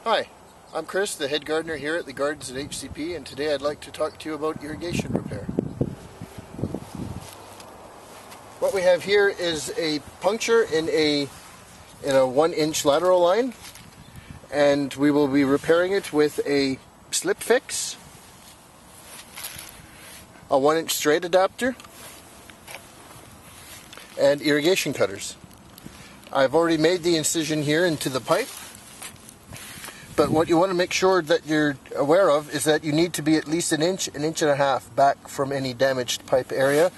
Hi, I'm Chris, the head gardener here at the Gardens at HCP, and today I'd like to talk to you about irrigation repair. What we have here is a puncture in a 1-inch lateral line, and we will be repairing it with a slip fix, a 1-inch straight adapter, and irrigation cutters. I've already made the incision here into the pipe. But what you want to make sure that you're aware of is that you need to be at least an inch and a half back from any damaged pipe area,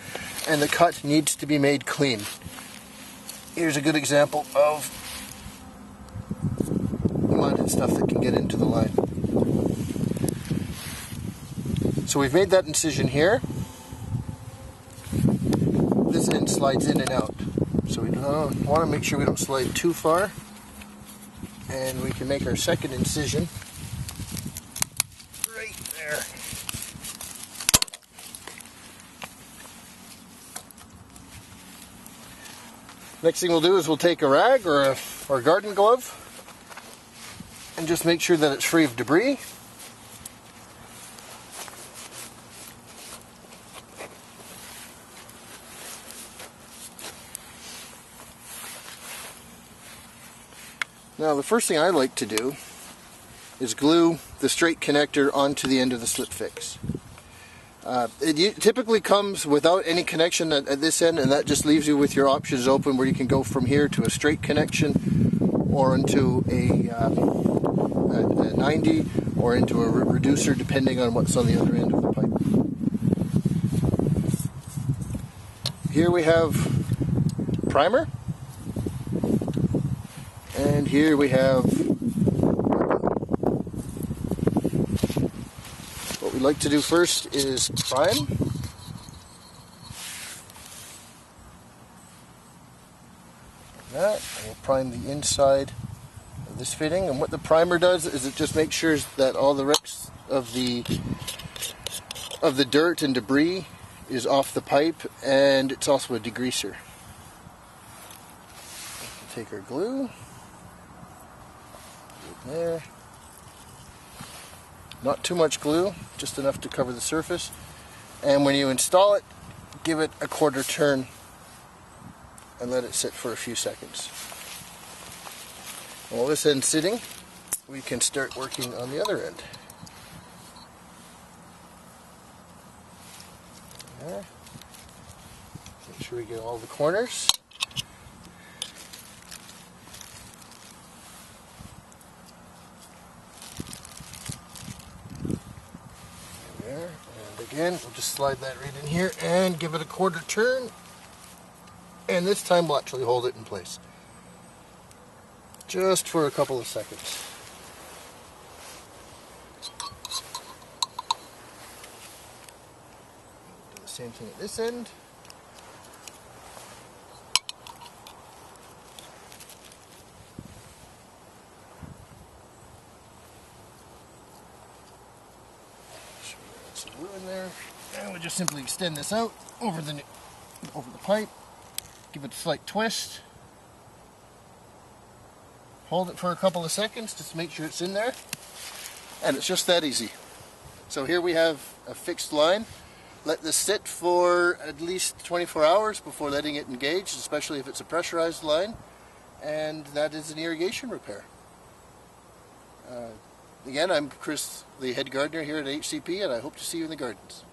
and the cut needs to be made clean. Here's a good example of mud and stuff that can get into the line. So we've made that incision here. This end slides in and out, so we want to make sure we don't slide too far. And we can make our second incision right there. Next thing we'll do is we'll take a rag or a garden glove and just make sure that it's free of debris. Now the first thing I like to do is glue the straight connector onto the end of the slip fix. It typically comes without any connection at this end, and that just leaves you with your options open where you can go from here to a straight connection or into a 90 or into a reducer, depending on what's on the other end of the pipe. Here we have primer. And here we have what we like to do first is prime. That, and we'll prime the inside of this fitting. And what the primer does is it just makes sure that all the rest of the dirt and debris is off the pipe, and it's also a degreaser. We'll take our glue. There. Not too much glue, just enough to cover the surface. And when you install it, give it a quarter turn and let it sit for a few seconds. While this end's sitting, we can start working on the other end. There. Make sure we get all the corners. And again, we'll just slide that right in here and give it a quarter turn, and this time we'll actually hold it in place just for a couple of seconds. Do the same thing at this end. Some glue in there, and we just simply extend this out over the pipe, give it a slight twist, hold it for a couple of seconds just to make sure it's in there, and it's just that easy. So here we have a fixed line. Let this sit for at least 24 hours before letting it engage, especially if it's a pressurized line, and that is an irrigation repair. Again, I'm Chris, the head gardener here at HCP, and I hope to see you in the gardens.